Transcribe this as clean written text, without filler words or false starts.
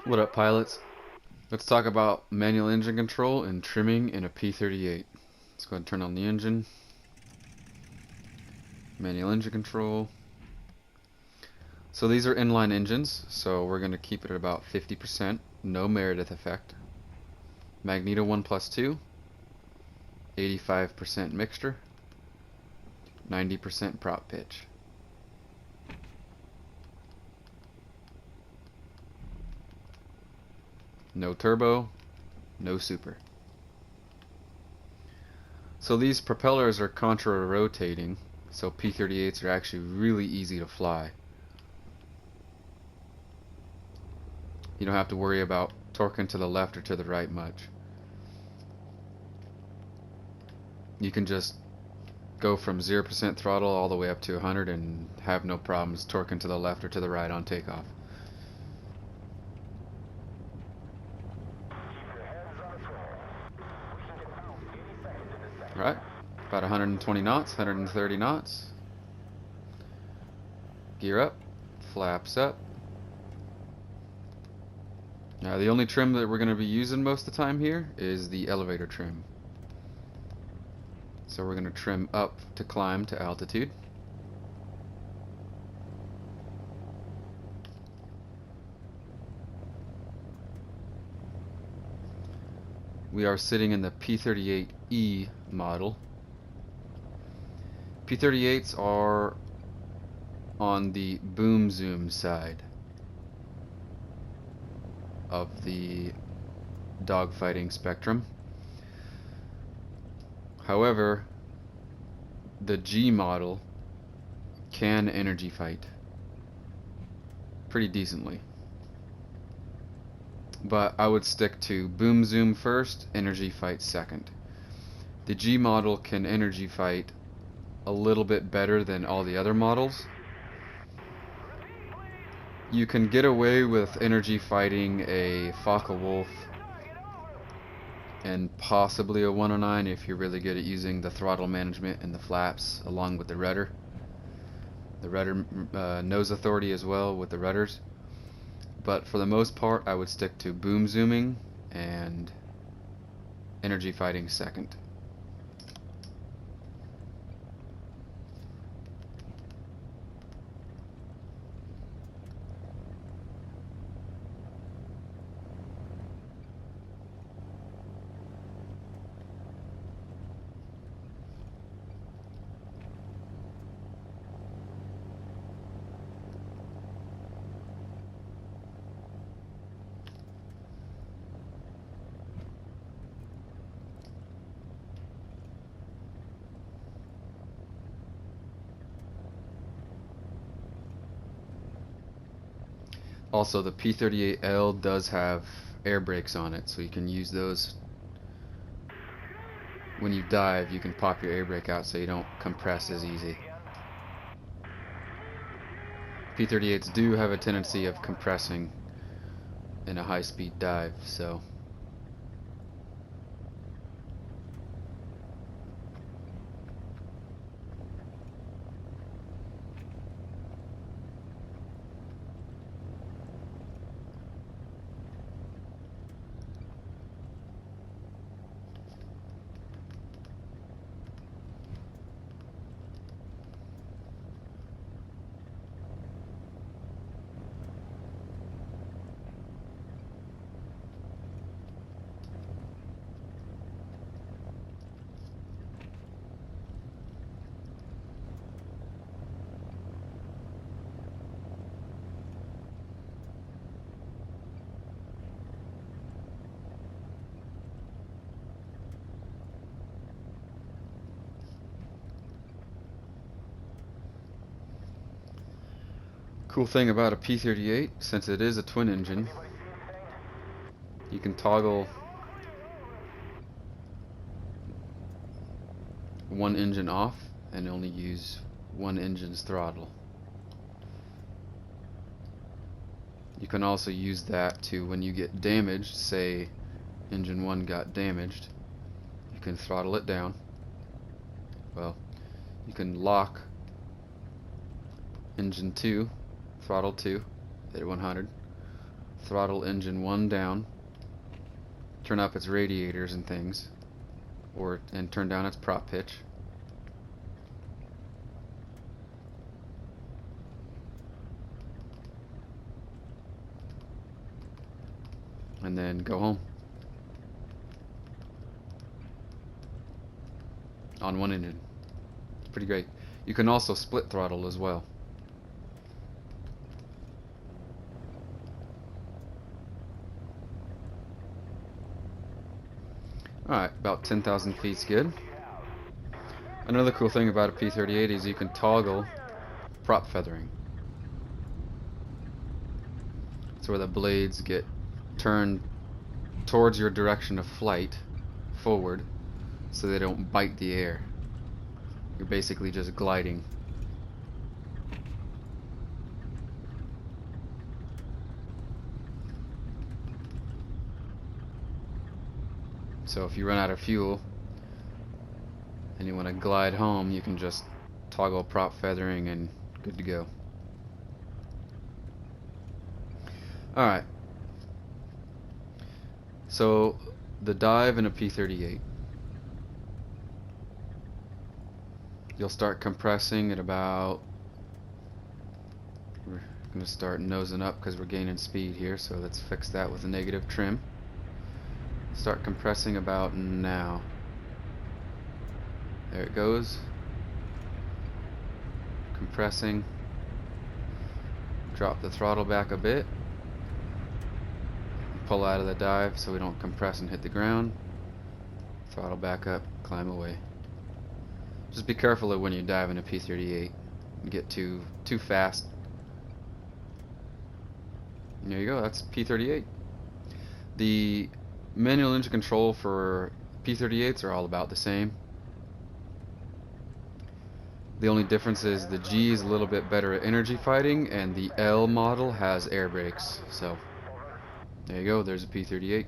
What up, pilots? Let's talk about manual engine control and trimming in a P38. Let's go ahead and turn on the engine. Manual engine control. So these are inline engines, so we're going to keep it at about 50%. No Meredith effect. Magneto 1+2. 85% mixture. 90% prop pitch. No turbo. No super. So these propellers are contra-rotating, so P38s are actually really easy to fly. You don't have to worry about torquing to the left or to the right much. You can just go from 0% throttle all the way up to 100 and have no problems torquing to the left or to the right on takeoff. Right, about 120 knots, 130 knots. Gear up, flaps up. Now the only trim that we're going to be using most of the time here is the elevator trim. So we're going to trim up to climb to altitude. We are sitting in the P38E model. P38s are on the boom zoom side of the dogfighting spectrum. However, the G model can energy fight pretty decently. But I would stick to boom zoom first, energy fight second. The G model can energy fight a little bit better than all the other models. You can get away with energy fighting a Focke-Wulf and possibly a 109 if you're really good at using the throttle management and the flaps along with the rudder. The rudder nose authority as well with the rudders. But for the most part, I would stick to boom zooming and energy fighting second. Also, the P38L does have air brakes on it, so you can use those when you dive. You can pop your air brake out so you don't compress as easy. P38s do have a tendency of compressing in a high-speed dive, so cool thing about a P38, since it is a twin engine, you can toggle one engine off and only use one engine's throttle. You can also use that to, when you get damaged, say engine 1 got damaged, you can throttle it down. Well, you can lock engine 2, throttle 2 at 100, throttle engine 1 down, turn up its radiators and things, and turn down its prop pitch. And then go home. On one engine. It's pretty great. You can also split throttle as well. Alright, about 10,000 feet's good. Another cool thing about a P38 is you can toggle prop feathering. It's where the blades get turned towards your direction of flight, forward, so they don't bite the air. You're basically just gliding. So if you run out of fuel and you want to glide home, you can just toggle prop feathering and good to go. Alright. So the dive in a P38. You'll start compressing at about, we're going to start nosing up because we're gaining speed here, so let's fix that with a negative trim. Start compressing about now. There it goes. Compressing. Drop the throttle back a bit. Pull out of the dive so we don't compress and hit the ground. Throttle back up, climb away. Just be careful of when you dive in a P38. You get too fast. And there you go, that's P38. The manual engine control for P38s are all about the same. The only difference is the G is a little bit better at energy fighting, and the L model has air brakes. So there you go, there's a P38.